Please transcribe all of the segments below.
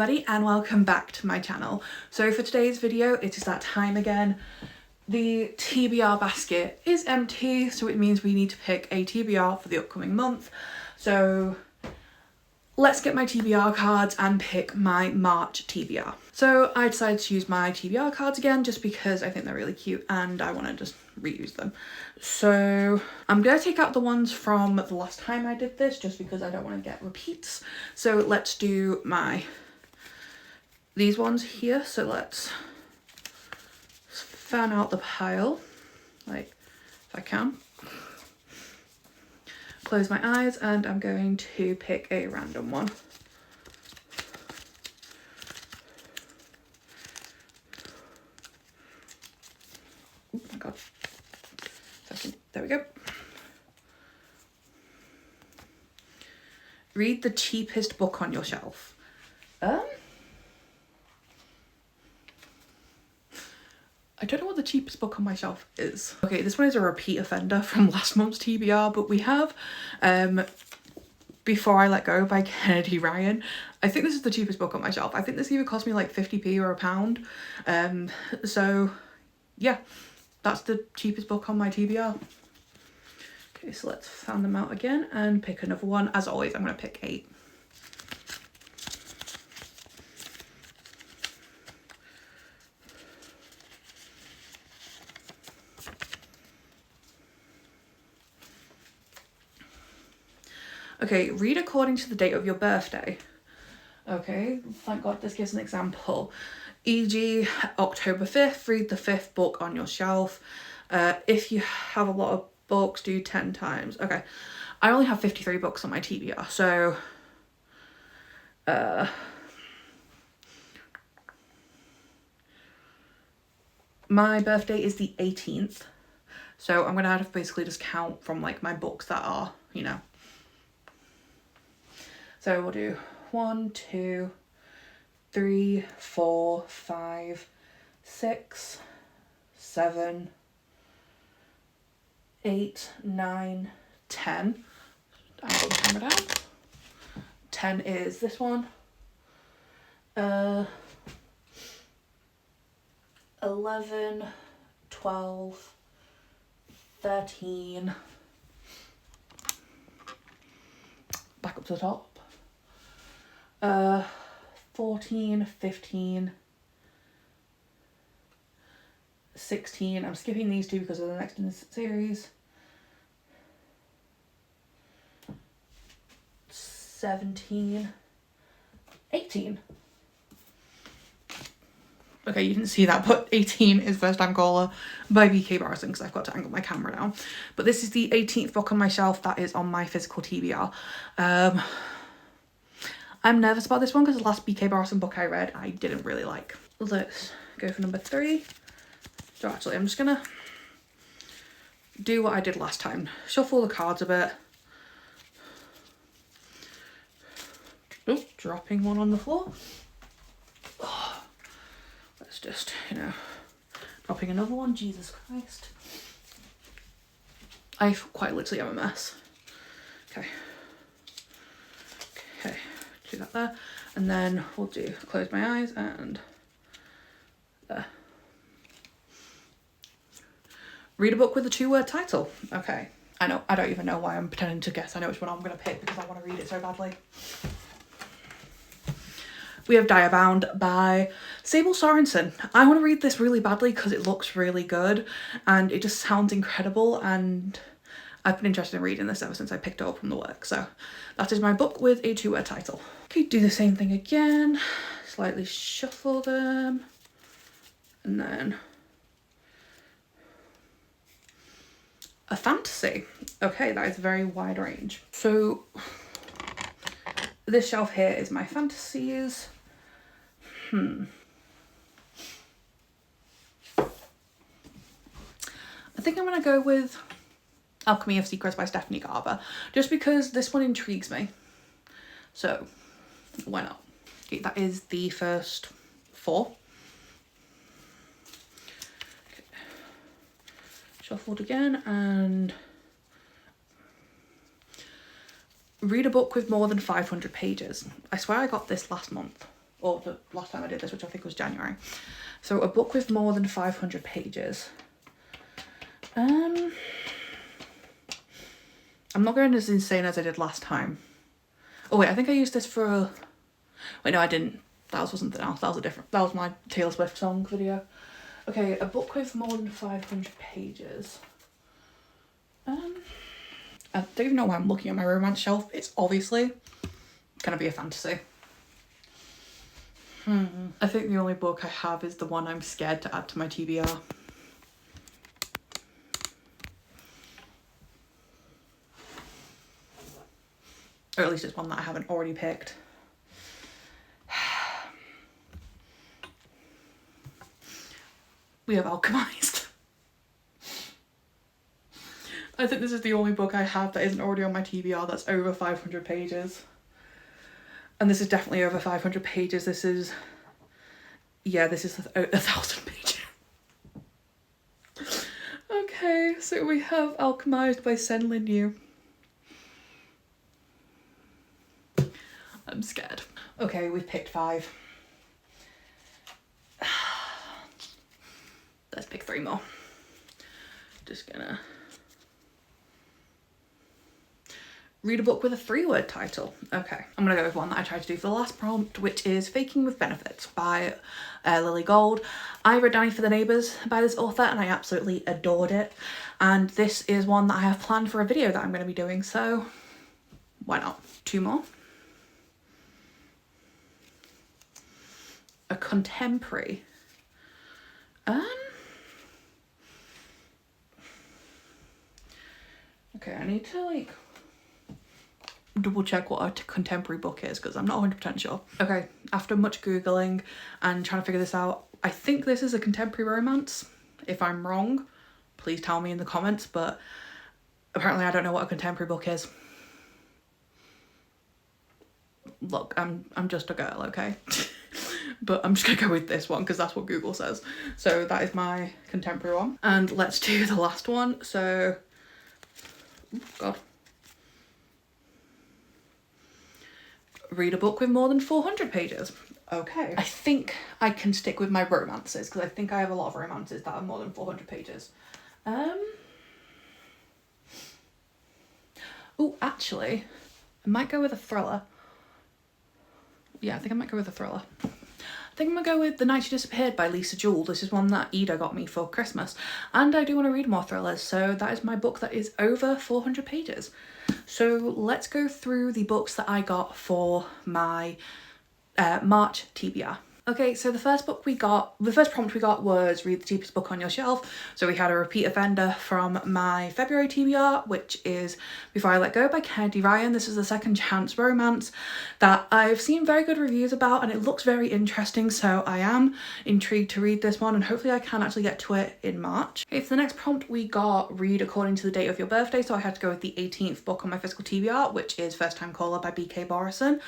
everybody and welcome back to my channel. So for today's video, it is that time again. The TBR basket is empty, so it means we need to pick a TBR for the upcoming month. So let's get my TBR cards and pick my March TBR. So I decided to use my TBR cards again just because I think they're really cute and I want to just reuse them. So I'm going to take out the ones from the last time I did this just because I don't want to get repeats. So let's do these ones here. So let's fan out the pile, like if I can. Close my eyes and I'm going to pick a random one. Oh my god. Second. There we go. Read the cheapest book on your shelf. I don't know what the cheapest book on my shelf is. Okay, this one is a repeat offender from last month's TBR, but we have Before I Let Go by Kennedy Ryan. I think this is the cheapest book on my shelf. I think this either cost me like 50p or £1. So yeah, that's the cheapest book on my TBR. Okay, so let's fan them out again and pick another one. As always, I'm going to pick 8. Okay, read according to the date of your birthday. Okay, thank God this gives an example. E.g. October 5th, read the 5th book on your shelf. If you have a lot of books, do 10 times. Okay, I only have 53 books on my TBR, so my birthday is the 18th, so I'm gonna have to basically just count from like my books that are, you know. So we'll do 1, 2, 3, 4, 5, 6, 7, 8, 9, 10. I'll put the camera down. 10 is this one. 11, 12, 13. Back up to the top. 14, 15, 16. I'm skipping these two because they're the next in this series. 17, 18. Okay, you didn't see that, but 18 is First Time Caller by B.K. Barrison because I've got to angle my camera down. But this is the 18th book on my shelf that is on my physical TBR. I'm nervous about this one because the last B.K. Barrison book I read I didn't really like. Let's go for number 3. So actually I'm just gonna do what I did last time. Shuffle the cards a bit. Oh, dropping one on the floor. Oh, let's just, you know, dropping another one. Jesus Christ. I quite literally am a mess. Okay. Okay. Do that there, and then we'll do close my eyes and there. Read a book with a 2-word title. Okay, I know, I don't even know why I'm pretending to guess. I know which one I'm going to pick because I want to read it so badly. We have Diabound by Fable Sorensen. I want to read this really badly because it looks really good and it just sounds incredible, and I've been interested in reading this ever since I picked it up from the work. So that is my book with a 2-word title. Okay, do the same thing again. Slightly shuffle them. And then a fantasy. Okay, that is a very wide range. So this shelf here is my fantasies. I think I'm going to go with Alchemy of Secrets by Stephanie Garber, just because this one intrigues me. So why not? Okay, that is the first 4. Okay. Shuffled again and read a book with more than 500 pages. I swear I got this last month. or the last time I did this, which I think was January. So a book with more than 500 pages. I'm not going as insane as I did last time. Oh wait, I think I used this for, wait, no I didn't. That was something else. That was my Taylor Swift song video. Okay, a book with more than 500 pages. I don't even know why I'm looking at my romance shelf. It's obviously gonna be a fantasy. I think the only book I have is the one I'm scared to add to my TBR. Or at least it's one that I haven't already picked. We have Alchemized. I think this is the only book I have that isn't already on my TBR that's over 500 pages. And this is definitely over 500 pages. This is, yeah, this is 1,000 pages. Okay, so we have Alchemized by Sen Lin Yu. I'm scared. Okay, we've picked 5. Let's pick 3 more. Just gonna read a book with a 3-word title. Okay, I'm gonna go with one that I tried to do for the last prompt, which is Faking with Benefits by Lily Gold. I read Danny for the Neighbours by this author and I absolutely adored it. And this is one that I have planned for a video that I'm gonna be doing, so why not? 2 more. A contemporary. Okay, I need to like double check what a contemporary book is because I'm not 100% sure. Okay, after much Googling and trying to figure this out, I think this is a contemporary romance. If I'm wrong, please tell me in the comments, but apparently I don't know what a contemporary book is. Look, I'm just a girl, okay? But I'm just gonna go with this one because that's what Google says. So that is my contemporary one. And let's do the last one. So, oh God. Read a book with more than 400 pages. Okay. I think I can stick with my romances because I think I have a lot of romances that are more than 400 pages. Oh, actually, I might go with a thriller. Yeah, I think I might go with a thriller. I think I'm gonna go with The Night She Disappeared by Lisa Jewell. This is one that Ida got me for Christmas. And I do want to read more thrillers, so that is my book that is over 400 pages. So let's go through the books that I got for my March TBR. Okay, so the first prompt we got was read the cheapest book on your shelf. So we had a repeat offender from my February TBR, which is Before I Let Go by Kennedy Ryan. This is the second chance romance that I've seen very good reviews about and it looks very interesting. So I am intrigued to read this one and hopefully I can actually get to it in March. Okay, for the next prompt we got read according to the date of your birthday. So I had to go with the 18th book on my physical TBR, which is First Time Caller by B.K. Morrison.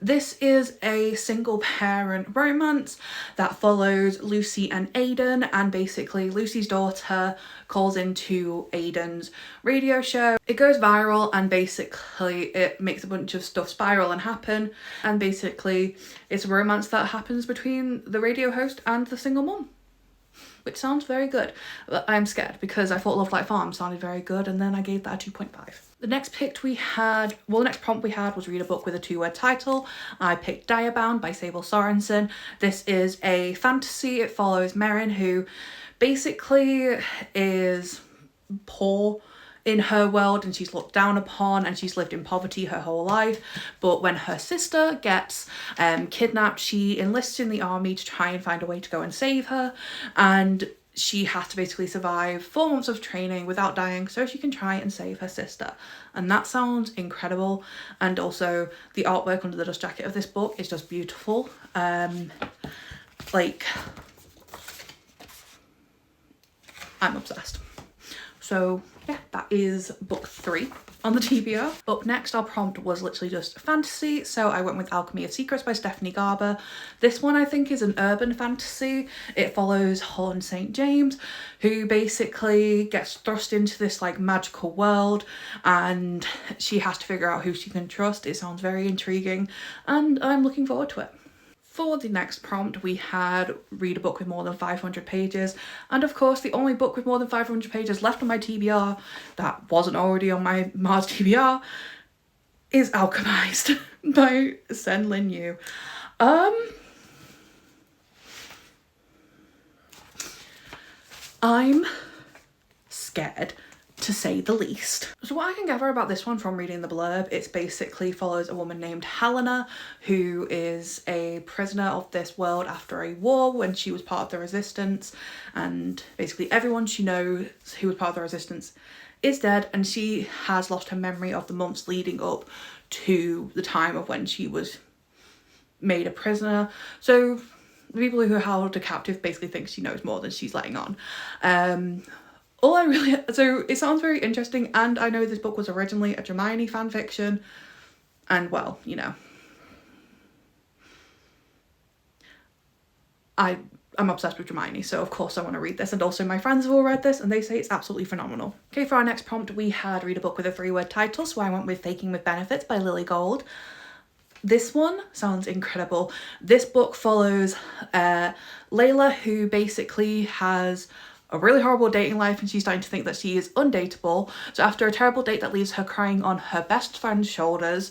This is a single parent romance that follows Lucy and Aidan, and basically Lucy's daughter calls into Aidan's radio show. It goes viral and basically it makes a bunch of stuff spiral and happen, and basically it's a romance that happens between the radio host and the single mum, which sounds very good. But I'm scared because I thought Love Like Farm sounded very good and then I gave that a 2.5. The next prompt we had was read a book with a 2-word title. I picked Direbound by Fable Sorensen. This is a fantasy. It follows Merrin, who basically is poor in her world and she's looked down upon and she's lived in poverty her whole life. But when her sister gets kidnapped, she enlists in the army to try and find a way to go and save her, and she has to basically survive 4 months of training without dying so she can try and save her sister. And that sounds incredible. And also the artwork under the dust jacket of this book is just beautiful. Like, I'm obsessed. So yeah, that is book 3 on the TBR. Up next, our prompt was literally just fantasy. So I went with Alchemy of Secrets by Stephanie Garber. This one I think is an urban fantasy. It follows Holland St. James, who basically gets thrust into this like magical world and she has to figure out who she can trust. It sounds very intriguing and I'm looking forward to it. For the next prompt, we had read a book with more than 500 pages. And of course, the only book with more than 500 pages left on my TBR that wasn't already on my Mars TBR is Alchemized by Sen Lin Yu. I'm scared, to say the least. So what I can gather about this one from reading the blurb, it basically follows a woman named Helena, who is a prisoner of this world after a war when she was part of the resistance, and basically everyone she knows who was part of the resistance is dead, and she has lost her memory of the months leading up to the time of when she was made a prisoner. So the people who held her captive basically think she knows more than she's letting on. So it sounds very interesting, and I know this book was originally a Hermione fanfiction, and well, you know, I'm obsessed with Hermione, so of course I want to read this, and also my friends have all read this and they say it's absolutely phenomenal. Okay, for our next prompt, we had read a book with a 3-word title, so I went with Faking with Benefits by Lily Gold. This one sounds incredible. This book follows Layla, who basically has a really horrible dating life and she's starting to think that she is undateable. So after a terrible date that leaves her crying on her best friend's shoulders,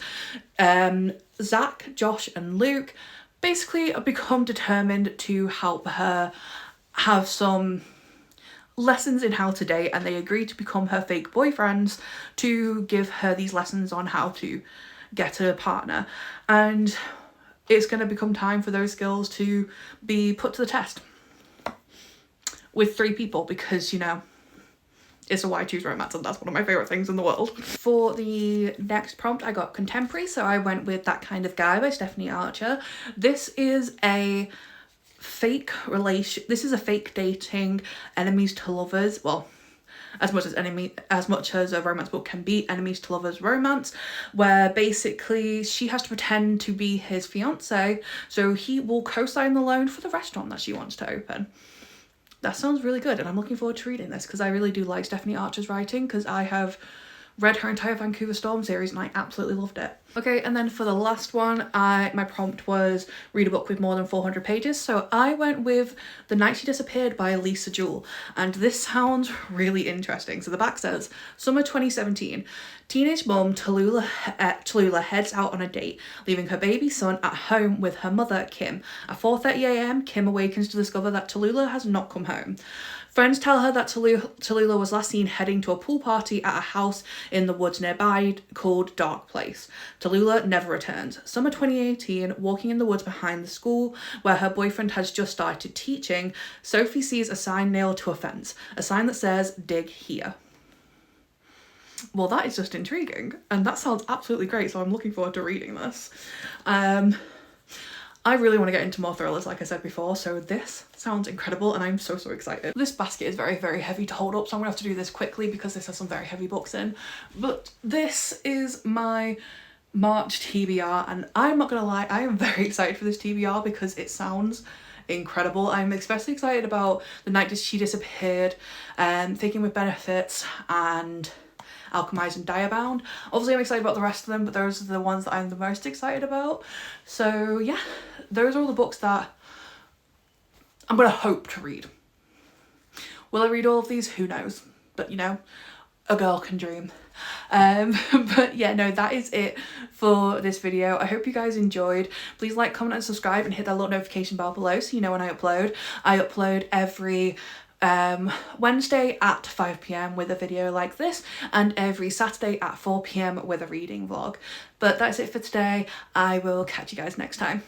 Zach, Josh and Luke basically become determined to help her have some lessons in how to date, and they agree to become her fake boyfriends to give her these lessons on how to get a partner. And it's going to become time for those skills to be put to the test with 3 people, because, you know, it's a why choose romance and that's one of my favourite things in the world. For the next prompt, I got contemporary, so I went with That Kind of Guy by Stephanie Archer. This is a fake dating, enemies to lovers, well, as much as a romance book can be, enemies to lovers romance, where basically she has to pretend to be his fiance so he will co-sign the loan for the restaurant that she wants to open. That sounds really good, and I'm looking forward to reading this because I really do like Stephanie Archer's writing, because I have read her entire Vancouver Storm series and I absolutely loved it. Okay, and then for the last one, my prompt was read a book with more than 400 pages. So I went with The Night She Disappeared by Lisa Jewell, and this sounds really interesting. So the back says, summer 2017, teenage mum Tallulah heads out on a date, leaving her baby son at home with her mother, Kim. At 4:30 a.m, Kim awakens to discover that Tallulah has not come home. Friends tell her that Tallulah was last seen heading to a pool party at a house in the woods nearby called Dark Place. Tallulah never returns. Summer 2018, walking in the woods behind the school where her boyfriend has just started teaching, Sophie sees a sign nailed to a fence, a sign that says, "Dig here." Well, that is just intriguing, and that sounds absolutely great, so I'm looking forward to reading this. I really want to get into more thrillers, like I said before, so this sounds incredible and I'm so excited. This basket is very heavy to hold up, so I'm gonna have to do this quickly because this has some very heavy books in. But this is my March TBR, and I'm not gonna lie, I am very excited for this TBR because it sounds incredible. I'm especially excited about The Night She Disappeared, Faking with Benefits, and Alchemized and Diabound. Obviously I'm excited about the rest of them, but those are the ones that I'm the most excited about. So yeah, those are all the books that I'm gonna hope to read. Will I read all of these? Who knows? But you know, a girl can dream. But yeah, no, that is it for this video. I hope you guys enjoyed. Please like, comment and subscribe and hit that little notification bell below so you know when I upload. I upload every Wednesday at 5 p.m. with a video like this, and every Saturday at 4 p.m. with a reading vlog. But that's it for today. I will catch you guys next time.